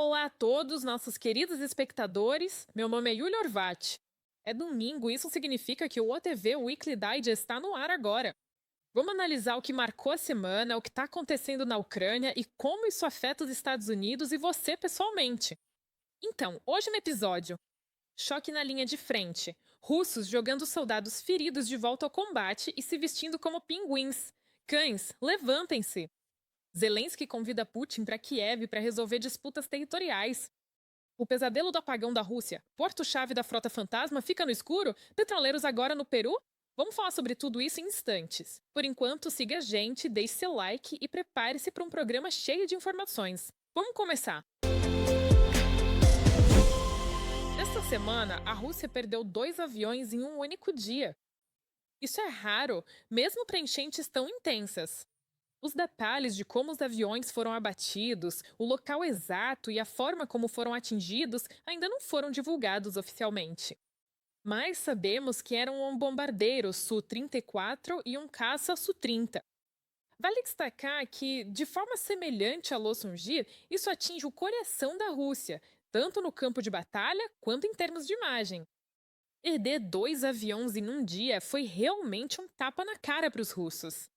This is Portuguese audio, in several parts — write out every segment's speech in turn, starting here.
Olá a todos, nossos queridos espectadores. Meu nome é Yulia Orvati. É domingo, isso significa que o OTV Weekly Digest está no ar agora. Vamos analisar o que marcou a semana, o que está acontecendo na Ucrânia e como isso afeta os Estados Unidos e você pessoalmente. Então, hoje no episódio, choque na linha de frente. Russos jogando soldados feridos de volta ao combate e se vestindo como pinguins. Cães, levantem-se! Zelensky convida Putin para Kiev para resolver disputas territoriais. O pesadelo do apagão da Rússia, porto-chave da frota fantasma, fica no escuro? Petroleiros agora no Peru? Vamos falar sobre tudo isso em instantes. Por enquanto, siga a gente, deixe seu like e prepare-se para um programa cheio de informações. Vamos começar! Esta semana, a Rússia perdeu 2 aviões em um único dia. Isso é raro, mesmo para enchentes tão intensas. Os detalhes de como os aviões foram abatidos, o local exato e a forma como foram atingidos ainda não foram divulgados oficialmente. Mas sabemos que eram um bombardeiro Su-34 e um caça Su-30. Vale destacar que, de forma semelhante a Lossungir, isso atinge o coração da Rússia, tanto no campo de batalha quanto em termos de imagem. Perder 2 aviões em um dia foi realmente um tapa na cara para os russos.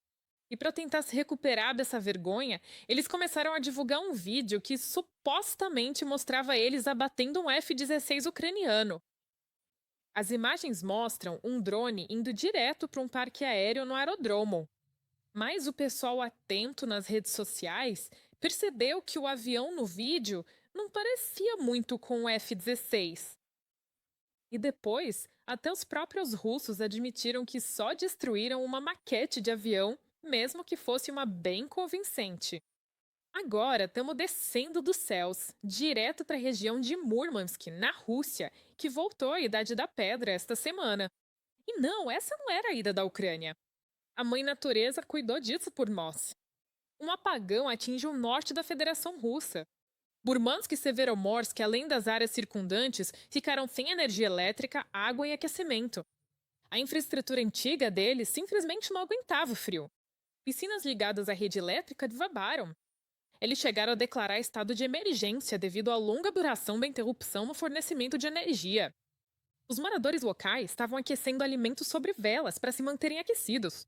E para tentar se recuperar dessa vergonha, eles começaram a divulgar um vídeo que supostamente mostrava eles abatendo um F-16 ucraniano. As imagens mostram um drone indo direto para um parque aéreo no aerodromo. Mas o pessoal atento nas redes sociais percebeu que o avião no vídeo não parecia muito com o F-16. E depois, até os próprios russos admitiram que só destruíram uma maquete de avião, mesmo que fosse uma bem convincente. Agora estamos descendo dos céus, direto para a região de Murmansk, na Rússia, que voltou à Idade da Pedra esta semana. E não, essa não era a ida da Ucrânia. A Mãe Natureza cuidou disso por nós. Um apagão atinge o norte da Federação Russa. Murmansk e Severomorsk, além das áreas circundantes, ficaram sem energia elétrica, água e aquecimento. A infraestrutura antiga deles simplesmente não aguentava o frio. Piscinas ligadas à rede elétrica desabaram. Eles chegaram a declarar estado de emergência devido à longa duração da interrupção no fornecimento de energia. Os moradores locais estavam aquecendo alimentos sobre velas para se manterem aquecidos.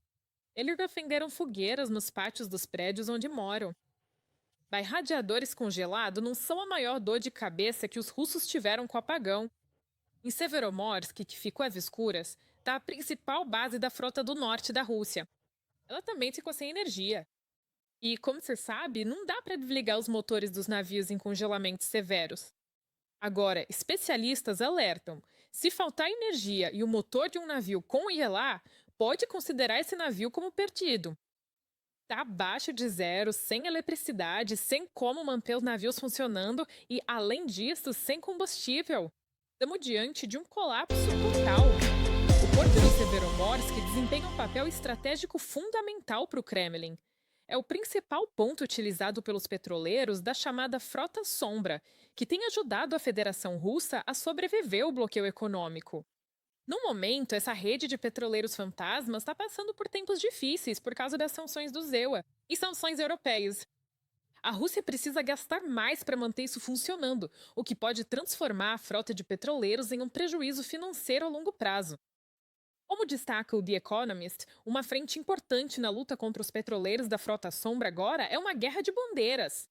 Eles defenderam fogueiras nos pátios dos prédios onde moram. Mas radiadores congelados não são a maior dor de cabeça que os russos tiveram com o apagão. Em Severomorsk, que ficou às escuras, está a principal base da frota do norte da Rússia. Ela também ficou sem energia. E, como você sabe, não dá para desligar os motores dos navios em congelamentos severos. Agora, especialistas alertam: se faltar energia e o motor de um navio congelar, pode considerar esse navio como perdido. Está abaixo de zero, sem eletricidade, sem como manter os navios funcionando e, além disso, sem combustível. Estamos diante de um colapso total. O porto de Severomorsk desempenha um papel estratégico fundamental para o Kremlin. É o principal ponto utilizado pelos petroleiros da chamada Frota Sombra, que tem ajudado a Federação Russa a sobreviver ao bloqueio econômico. No momento, essa rede de petroleiros fantasmas está passando por tempos difíceis por causa das sanções do ZEUA e sanções europeias. A Rússia precisa gastar mais para manter isso funcionando, o que pode transformar a frota de petroleiros em um prejuízo financeiro a longo prazo. Como destaca o The Economist, uma frente importante na luta contra os petroleiros da Frota Sombra agora é uma guerra de bandeiras.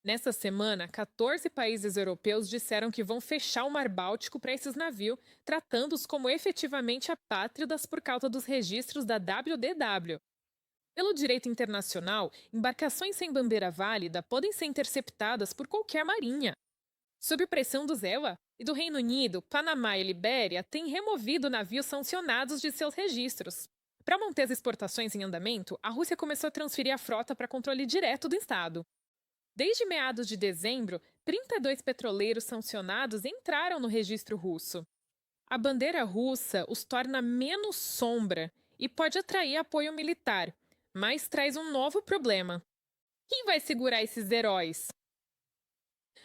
Nessa semana, 14 países europeus disseram que vão fechar o Mar Báltico para esses navios, tratando-os como efetivamente apátridas por causa dos registros da WDW. Pelo direito internacional, embarcações sem bandeira válida podem ser interceptadas por qualquer marinha. Sob pressão do ZEWA e do Reino Unido, Panamá e Libéria têm removido navios sancionados de seus registros. Para manter as exportações em andamento, a Rússia começou a transferir a frota para controle direto do Estado. Desde meados de dezembro, 32 petroleiros sancionados entraram no registro russo. A bandeira russa os torna menos sombra e pode atrair apoio militar, mas traz um novo problema. Quem vai segurar esses heróis?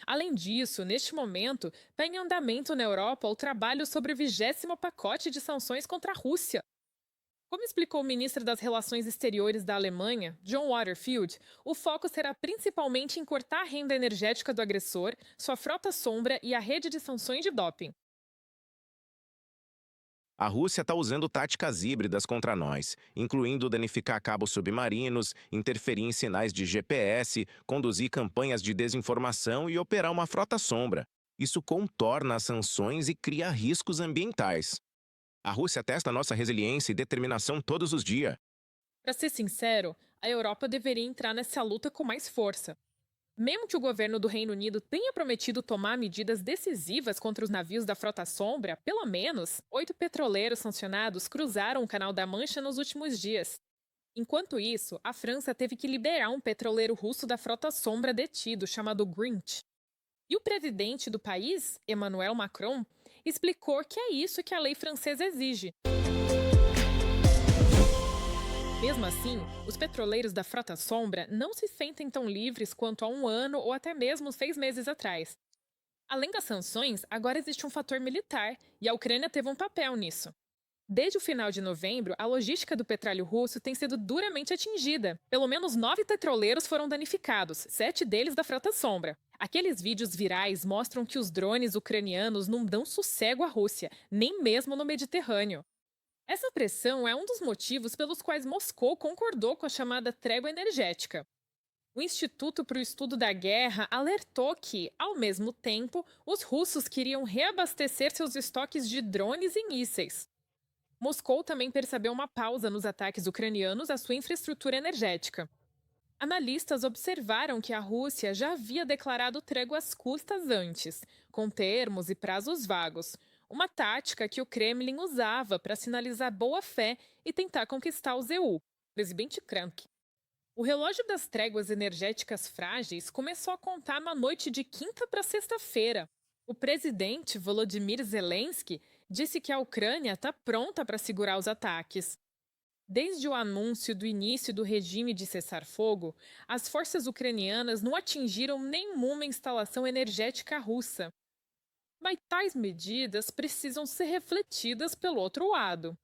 Além disso, neste momento, está em andamento na Europa o trabalho sobre o 20º pacote de sanções contra a Rússia. Como explicou o ministro das Relações Exteriores da Alemanha, John Waterfield, o foco será principalmente em cortar a renda energética do agressor, sua frota sombra e a rede de sanções de doping. A Rússia está usando táticas híbridas contra nós, incluindo danificar cabos submarinos, interferir em sinais de GPS, conduzir campanhas de desinformação e operar uma frota sombra. Isso contorna as sanções e cria riscos ambientais. A Rússia testa nossa resiliência e determinação todos os dias. Para ser sincero, a Europa deveria entrar nessa luta com mais força. Mesmo que o governo do Reino Unido tenha prometido tomar medidas decisivas contra os navios da Frota Sombra, pelo menos 8 petroleiros sancionados cruzaram o Canal da Mancha nos últimos dias. Enquanto isso, a França teve que liberar um petroleiro russo da Frota Sombra detido, chamado Grinch. E o presidente do país, Emmanuel Macron, explicou que é isso que a lei francesa exige. Mesmo assim, os petroleiros da Frota Sombra não se sentem tão livres quanto há um ano ou até mesmo 6 meses atrás. Além das sanções, agora existe um fator militar, e a Ucrânia teve um papel nisso. Desde o final de novembro, a logística do petróleo russo tem sido duramente atingida. Pelo menos 9 petroleiros foram danificados, 7 deles da Frota Sombra. Aqueles vídeos virais mostram que os drones ucranianos não dão sossego à Rússia, nem mesmo no Mediterrâneo. Essa pressão é um dos motivos pelos quais Moscou concordou com a chamada trégua energética. O Instituto para o Estudo da Guerra alertou que, ao mesmo tempo, os russos queriam reabastecer seus estoques de drones e mísseis. Moscou também percebeu uma pausa nos ataques ucranianos à sua infraestrutura energética. Analistas observaram que a Rússia já havia declarado tréguas curtas antes, com termos e prazos vagos, uma tática que o Kremlin usava para sinalizar boa-fé e tentar conquistar o ZU, presidente Krank. O relógio das tréguas energéticas frágeis começou a contar na noite de quinta para sexta-feira. O presidente Volodymyr Zelensky disse que a Ucrânia está pronta para segurar os ataques. Desde o anúncio do início do regime de cessar-fogo, as forças ucranianas não atingiram nenhuma instalação energética russa. Mas tais medidas precisam ser refletidas pelo outro lado.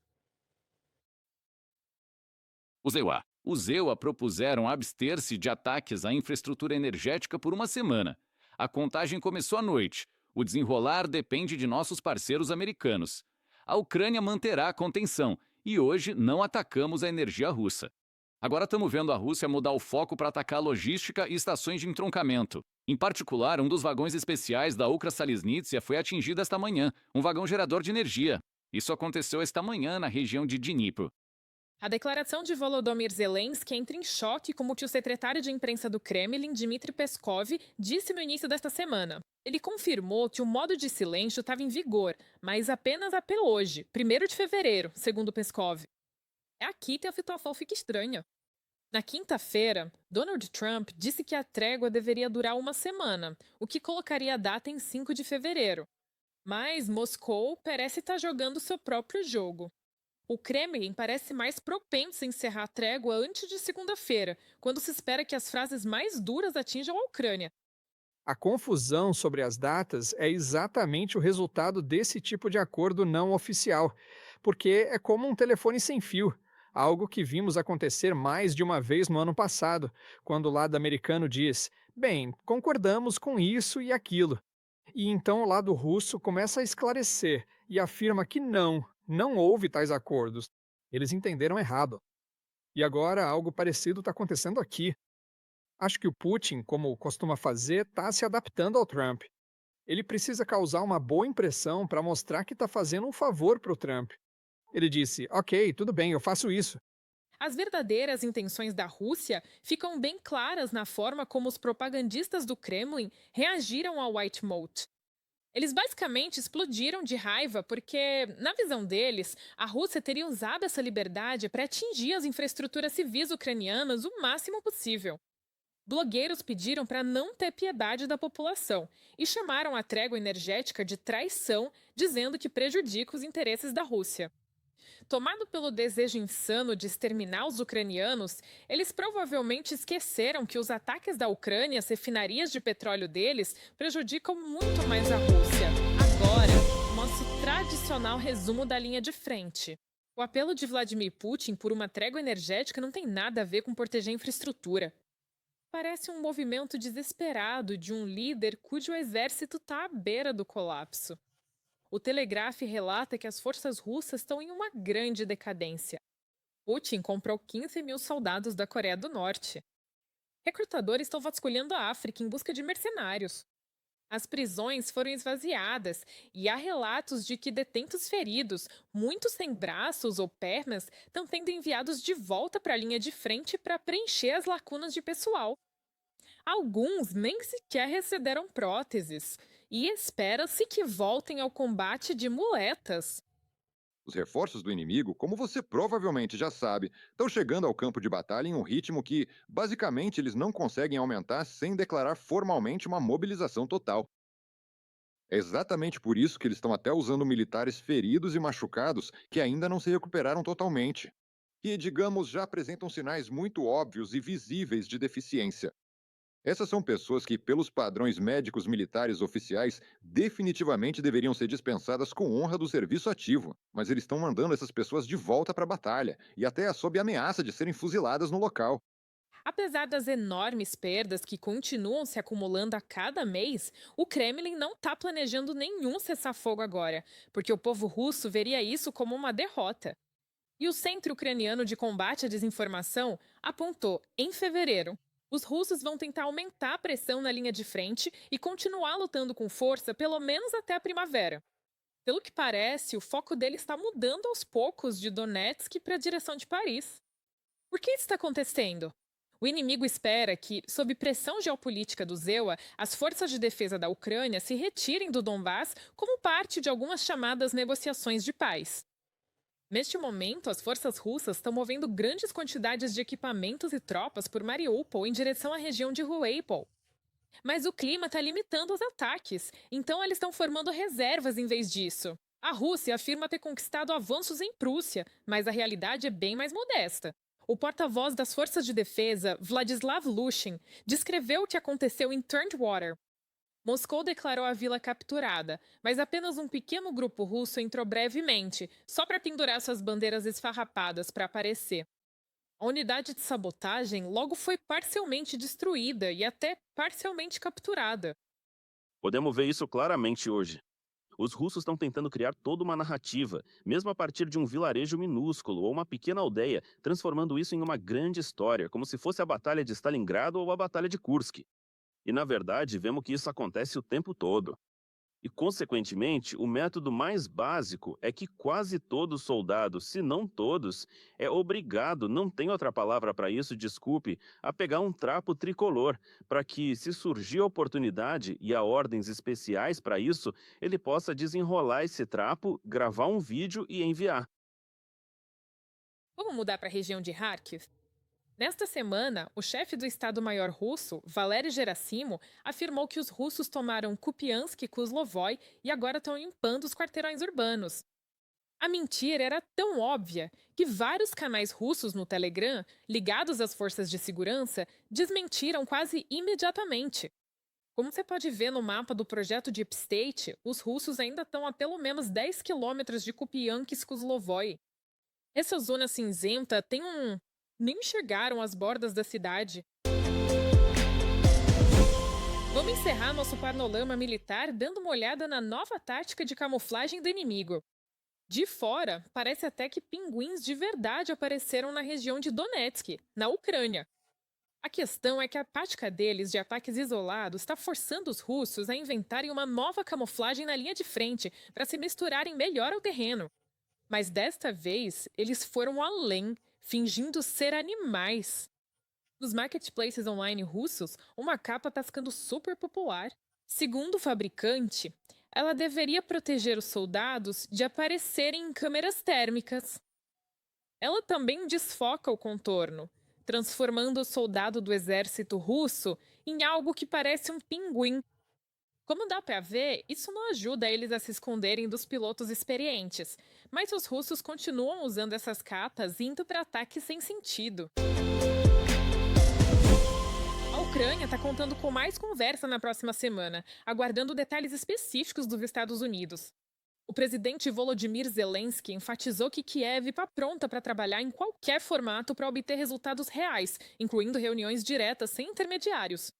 Os EUA propuseram abster-se de ataques à infraestrutura energética por uma semana. A contagem começou à noite. O desenrolar depende de nossos parceiros americanos. A Ucrânia manterá a contenção e hoje não atacamos a energia russa. Agora estamos vendo a Rússia mudar o foco para atacar a logística e estações de entroncamento. Em particular, um dos vagões especiais da Ukra-Saliznytsia foi atingido esta manhã, um vagão gerador de energia. Isso aconteceu esta manhã na região de Dnipro. A declaração de Volodymyr Zelensky entra em choque com o que o secretário de imprensa do Kremlin, Dmitry Peskov, disse no início desta semana. Ele confirmou que o modo de silêncio estava em vigor, mas apenas até hoje, 1º de fevereiro, segundo Peskov. É aqui que a situação fica estranha. Na quinta-feira, Donald Trump disse que a trégua deveria durar uma semana, o que colocaria a data em 5 de fevereiro. Mas Moscou parece estar jogando seu próprio jogo. O Kremlin parece mais propenso a encerrar a trégua antes de segunda-feira, quando se espera que as frases mais duras atinjam a Ucrânia. A confusão sobre as datas é exatamente o resultado desse tipo de acordo não oficial, porque é como um telefone sem fio, algo que vimos acontecer mais de uma vez no ano passado, quando o lado americano diz: bem, concordamos com isso e aquilo. E então o lado russo começa a esclarecer e afirma que não houve tais acordos. Eles entenderam errado. E agora algo parecido está acontecendo aqui. Acho que o Putin, como costuma fazer, está se adaptando ao Trump. Ele precisa causar uma boa impressão para mostrar que está fazendo um favor para o Trump. Ele disse: ok, tudo bem, eu faço isso. As verdadeiras intenções da Rússia ficam bem claras na forma como os propagandistas do Kremlin reagiram ao White Moat. Eles basicamente explodiram de raiva porque, na visão deles, a Rússia teria usado essa liberdade para atingir as infraestruturas civis ucranianas o máximo possível. Blogueiros pediram para não ter piedade da população e chamaram a trégua energética de traição, dizendo que prejudica os interesses da Rússia. Tomado pelo desejo insano de exterminar os ucranianos, eles provavelmente esqueceram que os ataques da Ucrânia às refinarias de petróleo deles prejudicam muito mais a Rússia. Agora, nosso tradicional resumo da linha de frente. O apelo de Vladimir Putin por uma trégua energética não tem nada a ver com proteger a infraestrutura. Parece um movimento desesperado de um líder cujo exército está à beira do colapso. O Telegraph relata que as forças russas estão em uma grande decadência. Putin comprou 15 mil soldados da Coreia do Norte. Recrutadores estão vasculhando a África em busca de mercenários. As prisões foram esvaziadas e há relatos de que detentos feridos, muitos sem braços ou pernas, estão sendo enviados de volta para a linha de frente para preencher as lacunas de pessoal. Alguns nem sequer receberam próteses e espera-se que voltem ao combate de muletas. Os reforços do inimigo, como você provavelmente já sabe, estão chegando ao campo de batalha em um ritmo que, basicamente, eles não conseguem aumentar sem declarar formalmente uma mobilização total. É exatamente por isso que eles estão até usando militares feridos e machucados que ainda não se recuperaram totalmente. Que, digamos, já apresentam sinais muito óbvios e visíveis de deficiência. Essas são pessoas que, pelos padrões médicos militares oficiais, definitivamente deveriam ser dispensadas com honra do serviço ativo. Mas eles estão mandando essas pessoas de volta para a batalha, e até sob ameaça de serem fuziladas no local. Apesar das enormes perdas que continuam se acumulando a cada mês, o Kremlin não está planejando nenhum cessar-fogo agora, porque o povo russo veria isso como uma derrota. E o Centro Ucraniano de Combate à Desinformação apontou, em fevereiro, os russos vão tentar aumentar a pressão na linha de frente e continuar lutando com força pelo menos até a primavera. Pelo que parece, o foco deles está mudando aos poucos de Donetsk para a direção de Paris. Por que isso está acontecendo? O inimigo espera que, sob pressão geopolítica do ZEUA, as forças de defesa da Ucrânia se retirem do Donbás como parte de algumas chamadas negociações de paz. Neste momento, as forças russas estão movendo grandes quantidades de equipamentos e tropas por Mariupol em direção à região de Ruleipol. Mas o clima está limitando os ataques, então eles estão formando reservas em vez disso. A Rússia afirma ter conquistado avanços em Prússia, mas a realidade é bem mais modesta. O porta-voz das Forças de Defesa, Vladislav Lushin, descreveu o que aconteceu em Turnwater. Moscou declarou a vila capturada, mas apenas um pequeno grupo russo entrou brevemente, só para pendurar suas bandeiras esfarrapadas para aparecer. A unidade de sabotagem logo foi parcialmente destruída e até parcialmente capturada. Podemos ver isso claramente hoje. Os russos estão tentando criar toda uma narrativa, mesmo a partir de um vilarejo minúsculo ou uma pequena aldeia, transformando isso em uma grande história, como se fosse a Batalha de Stalingrado ou a Batalha de Kursk. E, na verdade, vemos que isso acontece o tempo todo. E, consequentemente, o método mais básico é que quase todo soldado, se não todos, é obrigado, não tem outra palavra para isso, desculpe, a pegar um trapo tricolor, para que, se surgir a oportunidade e há ordens especiais para isso, ele possa desenrolar esse trapo, gravar um vídeo e enviar. Vamos mudar para a região de Kharkiv? Nesta semana, o chefe do Estado-Maior russo, Valery Gerasimov, afirmou que os russos tomaram Kupiansk e Kozlovoy e agora estão limpando os quarteirões urbanos. A mentira era tão óbvia que vários canais russos no Telegram, ligados às forças de segurança, desmentiram quase imediatamente. Como você pode ver no mapa do projeto Deep State, os russos ainda estão a pelo menos 10 quilômetros de Kupiansk e Kozlovoy. Essa zona cinzenta tem nem enxergaram as bordas da cidade. Vamos encerrar nosso panorama militar dando uma olhada na nova tática de camuflagem do inimigo. De fora, parece até que pinguins de verdade apareceram na região de Donetsk, na Ucrânia. A questão é que a tática deles de ataques isolados está forçando os russos a inventarem uma nova camuflagem na linha de frente para se misturarem melhor ao terreno. Mas desta vez, eles foram além, fingindo ser animais. Nos marketplaces online russos, uma capa está ficando super popular. Segundo o fabricante, ela deveria proteger os soldados de aparecerem em câmeras térmicas. Ela também desfoca o contorno, transformando o soldado do exército russo em algo que parece um pinguim. Como dá para ver, isso não ajuda eles a se esconderem dos pilotos experientes, mas os russos continuam usando essas capas indo para ataques sem sentido. A Ucrânia está contando com mais conversa na próxima semana, aguardando detalhes específicos dos Estados Unidos. O presidente Volodymyr Zelensky enfatizou que Kiev está pronta para trabalhar em qualquer formato para obter resultados reais, incluindo reuniões diretas sem intermediários.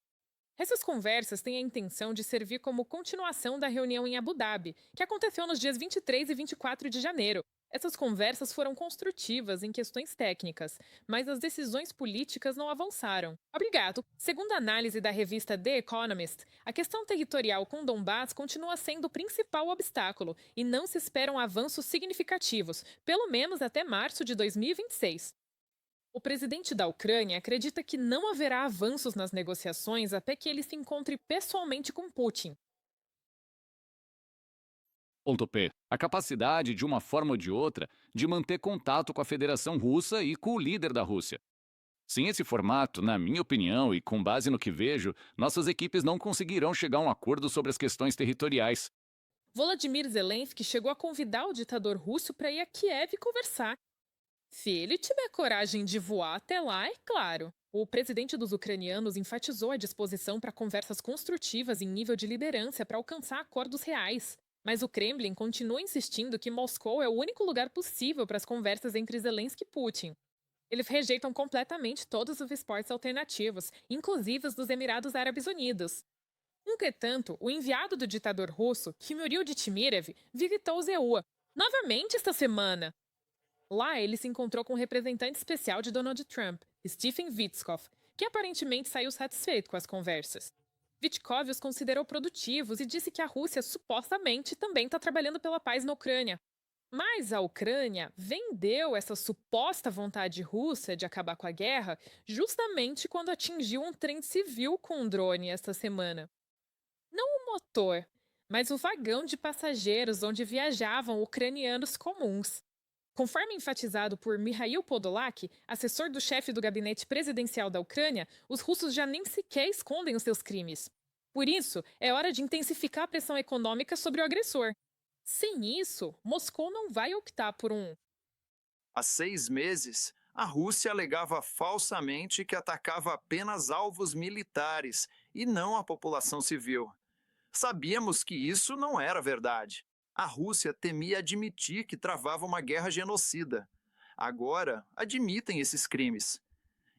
Essas conversas têm a intenção de servir como continuação da reunião em Abu Dhabi, que aconteceu nos dias 23 e 24 de janeiro. Essas conversas foram construtivas em questões técnicas, mas as decisões políticas não avançaram. Obrigado. Segundo a análise da revista The Economist, a questão territorial com Donbass continua sendo o principal obstáculo e não se esperam avanços significativos, pelo menos até março de 2026. O presidente da Ucrânia acredita que não haverá avanços nas negociações até que ele se encontre pessoalmente com Putin. Ponto P. A capacidade, de uma forma ou de outra, de manter contato com a Federação Russa e com o líder da Rússia. Sem esse formato, na minha opinião e com base no que vejo, nossas equipes não conseguirão chegar a um acordo sobre as questões territoriais. Volodymyr Zelensky chegou a convidar o ditador russo para ir a Kiev conversar. Se ele tiver coragem de voar até lá, é claro. O presidente dos ucranianos enfatizou a disposição para conversas construtivas em nível de liderança para alcançar acordos reais. Mas o Kremlin continua insistindo que Moscou é o único lugar possível para as conversas entre Zelensky e Putin. Eles rejeitam completamente todos os esportes alternativos, inclusive os dos Emirados Árabes Unidos. Entretanto, o enviado do ditador russo, Kimuril Titimirov, visitou Zewa novamente esta semana. Lá, ele se encontrou com o representante especial de Donald Trump, Stephen Witkoff, que aparentemente saiu satisfeito com as conversas. Witkoff os considerou produtivos e disse que a Rússia supostamente também está trabalhando pela paz na Ucrânia. Mas a Ucrânia vendeu essa suposta vontade russa de acabar com a guerra justamente quando atingiu um trem civil com um drone esta semana. Não o motor, mas o vagão de passageiros onde viajavam ucranianos comuns. Conforme enfatizado por Mikhail Podolak, assessor do chefe do gabinete presidencial da Ucrânia, os russos já nem sequer escondem os seus crimes. Por isso, é hora de intensificar a pressão econômica sobre o agressor. Sem isso, Moscou não vai optar por um... Há 6 meses, a Rússia alegava falsamente que atacava apenas alvos militares e não a população civil. Sabíamos que isso não era verdade. A Rússia temia admitir que travava uma guerra genocida. Agora, admitem esses crimes.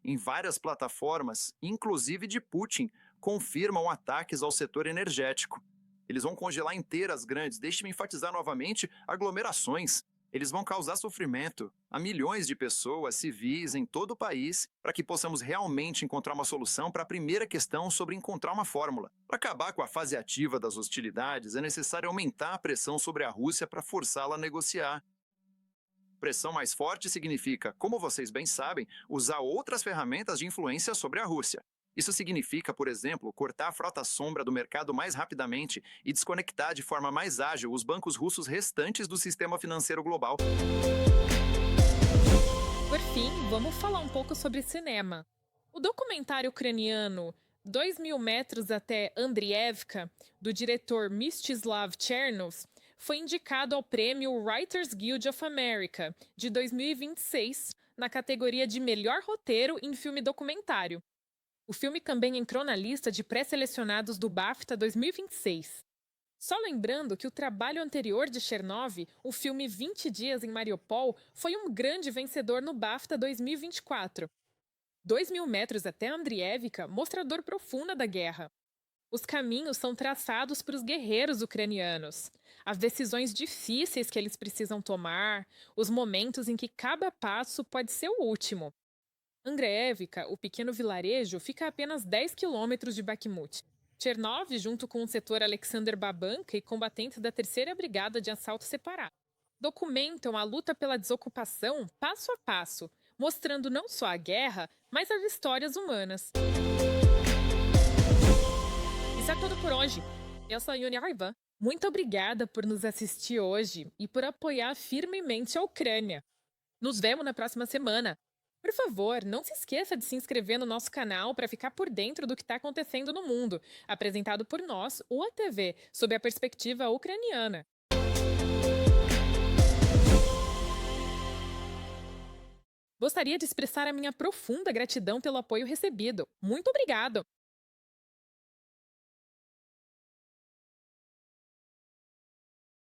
Em várias plataformas, inclusive de Putin, confirmam ataques ao setor energético. Eles vão congelar inteiras grandes, deixe-me enfatizar novamente, aglomerações. Eles vão causar sofrimento a milhões de pessoas civis em todo o país para que possamos realmente encontrar uma solução para a primeira questão sobre encontrar uma fórmula. Para acabar com a fase ativa das hostilidades, é necessário aumentar a pressão sobre a Rússia para forçá-la a negociar. Pressão mais forte significa, como vocês bem sabem, usar outras ferramentas de influência sobre a Rússia. Isso significa, por exemplo, cortar a frota sombra do mercado mais rapidamente e desconectar de forma mais ágil os bancos russos restantes do sistema financeiro global. Por fim, vamos falar um pouco sobre cinema. O documentário ucraniano 2.000 metros até Andriivka, do diretor Mstislav Chernov, foi indicado ao prêmio Writers Guild of America, de 2026, na categoria de Melhor Roteiro em Filme Documentário. O filme também entrou na lista de pré-selecionados do BAFTA 2026. Só lembrando que o trabalho anterior de Chernov, o filme 20 Dias em Mariupol, foi um grande vencedor no BAFTA 2024. 2.000 metros até Andriivka mostra a dor profunda da guerra. Os caminhos são traçados para os guerreiros ucranianos, as decisões difíceis que eles precisam tomar, os momentos em que cada passo pode ser o último. Andriivka, o pequeno vilarejo, fica a apenas 10 quilômetros de Bakhmut. Chernov, junto com o setor Alexander Babanka e combatentes da 3ª Brigada de Assalto Separado, documentam a luta pela desocupação passo a passo, mostrando não só a guerra, mas as histórias humanas. Isso é tudo por hoje. Eu sou a Yuni Arvan. Muito obrigada por nos assistir hoje e por apoiar firmemente a Ucrânia. Nos vemos na próxima semana. Por favor, não se esqueça de se inscrever no nosso canal para ficar por dentro do que está acontecendo no mundo, apresentado por nós, o ATV, sob a perspectiva ucraniana. Gostaria de expressar a minha profunda gratidão pelo apoio recebido. Muito obrigado!